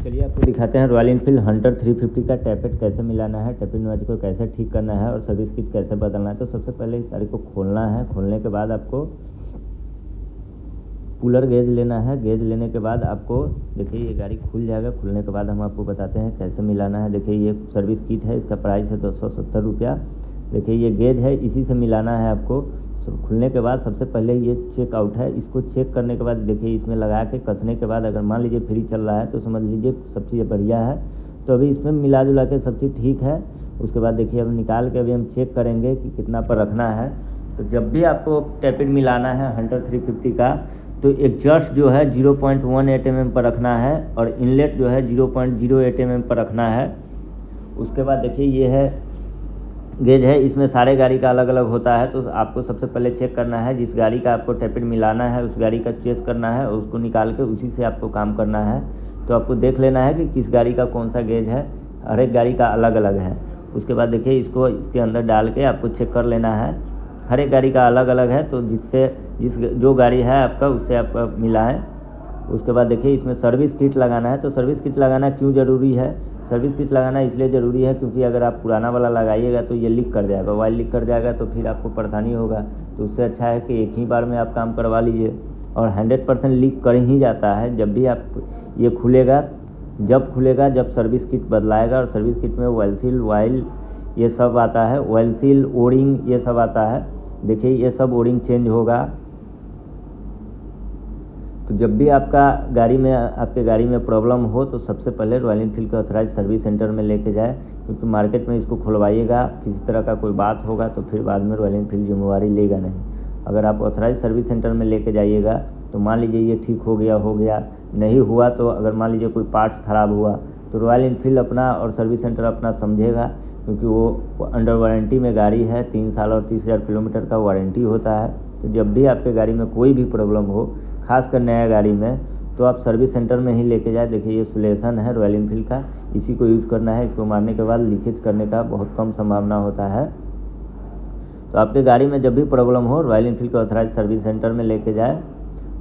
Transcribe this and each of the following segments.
चलिए आपको दिखाते हैं रॉयल इनफील्ड हंटर 350 का टैपेड कैसे मिलाना है, टैपेड नॉइज को कैसे ठीक करना है और सर्विस किट कैसे बदलना है। तो सबसे पहले इस गाड़ी को खोलना है। खोलने के बाद आपको कूलर गेज लेना है। गेज लेने के बाद आपको देखिए ये गाड़ी खुल जाएगा। खुलने के बाद हम आपको बताते हैं कैसे मिलाना है। देखिए ये सर्विस किट है, इसका प्राइस है 270 रुपया। देखिए ये गेज है, इसी से मिलाना है आपको। खुलने के बाद सबसे पहले ये चेक आउट है, इसको चेक करने के बाद देखिए इसमें लगा के कसने के बाद अगर मान लीजिए फ्री चल रहा है तो समझ लीजिए सब चीज़ बढ़िया है। तो अभी इसमें मिला जुला के सब चीज़ ठीक है। उसके बाद देखिए अब निकाल के अभी हम चेक करेंगे कि कितना पर रखना है। तो जब भी आपको टैपेड मिलाना है हंटर 350 का तो एग्जॉस्ट जो है 0.18 mm पर रखना है और इनलेट जो है 0.08 mm पर रखना है। उसके बाद देखिए ये है गेज है, इसमें सारे गाड़ी का अलग अलग होता है। तो आपको सबसे पहले चेक करना है, जिस गाड़ी का आपको टैपेड मिलाना है उस गाड़ी का चेक करना है और उसको निकाल के उसी से आपको काम करना है। तो आपको देख लेना है कि किस गाड़ी का कौन सा गेज है, हर एक गाड़ी का अलग अलग है। उसके बाद देखिए इसको इसके अंदर डाल के आपको चेक कर लेना है, हर एक गाड़ी का अलग अलग है। तो जो गाड़ी है आपका उससे आप मिलाएं। उसके बाद देखिए इसमें सर्विस किट लगाना है। तो सर्विस किट लगाना क्यों ज़रूरी है? सर्विस किट लगाना इसलिए ज़रूरी है क्योंकि अगर आप पुराना वाला लगाइएगा तो ये लीक कर जाएगा, ऑयल लीक कर जाएगा तो फिर आपको परेशानी होगा। तो उससे अच्छा है कि एक ही बार में आप काम करवा लीजिए। और 100% लीक कर ही जाता है जब भी आप ये खुलेगा, जब सर्विस किट बदलाएगा। और सर्विस किट में ऑयल सील, ऑयल ये सब आता है, ऑयल सील, ओरिंग ये सब आता है। देखिए ये सब ओरिंग चेंज होगा। तो जब भी आपके गाड़ी में प्रॉब्लम हो तो सबसे पहले रॉयल इनफील्ड के ऑथराइज सर्विस सेंटर में लेके जाए, क्योंकि मार्केट में इसको खुलवाइएगा किसी तरह का कोई बात होगा तो फिर बाद में रॉयल इनफील्ड जिम्मेवारी लेगा नहीं। अगर आप ऑथराइज सर्विस सेंटर में लेके जाइएगा तो मान लीजिए ये ठीक हो गया, नहीं हुआ तो अगर मान लीजिए कोई पार्ट्स ख़राब हुआ तो रॉयल इनफील्ड अपना और सर्विस सेंटर अपना समझेगा, क्योंकि वो अंडर वारंटी में गाड़ी है। 3 साल और 30,000 किलोमीटर का वारंटी होता है। तो जब भी आपके गाड़ी में कोई भी प्रॉब्लम हो, खासकर नया गाड़ी में, तो आप सर्विस सेंटर में ही लेके जाए। देखिए ये सोल्यूशन है रॉयल इनफील्ड का, इसी को यूज़ करना है। इसको मारने के बाद लीकेज करने का बहुत कम संभावना होता है। तो आपके गाड़ी में जब भी प्रॉब्लम हो रॉयल इनफील्ड के ऑथराइज सर्विस सेंटर में लेके जाए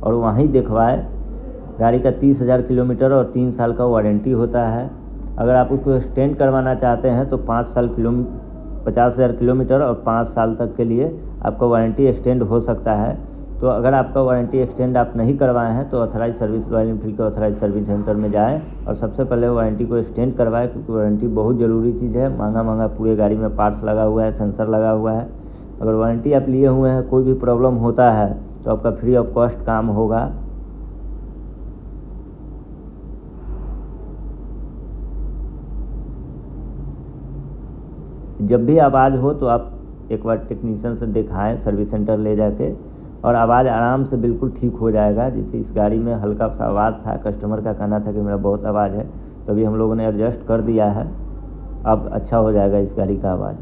और वहीं दिखवाए। गाड़ी का 30,000 किलोमीटर और 3 साल का वारंटी होता है। अगर आप उसको एक्सटेंड करवाना चाहते हैं तो 50,000 किलोमीटर और 5 साल तक के लिए आपका वारंटी एक्सटेंड हो सकता है। तो अगर आपका वारंटी एक्सटेंड आप नहीं करवाए हैं तो ऑथराइज सर्विस रॉयल इनफील्ड के ऑथराइज सर्विस सेंटर में जाएं और सबसे पहले वारंटी को एक्सटेंड करवाएं, क्योंकि वारंटी बहुत ज़रूरी चीज़ है। महंगा पूरे गाड़ी में पार्ट्स लगा हुआ है, सेंसर लगा हुआ है। अगर वारंटी आप लिए हुए हैं, कोई भी प्रॉब्लम होता है तो आपका फ्री ऑफ कॉस्ट काम होगा। जब भी आवाज़ हो तो आप एक बार टेक्नीशियन से दिखाएं सर्विस सेंटर ले जाके, और आवाज़ आराम से बिल्कुल ठीक हो जाएगा। जैसे इस गाड़ी में हल्का सा आवाज़ था, कस्टमर का कहना था कि मेरा बहुत आवाज़ है, तभी हम लोगों ने एडजस्ट कर दिया है। अब अच्छा हो जाएगा इस गाड़ी का आवाज़।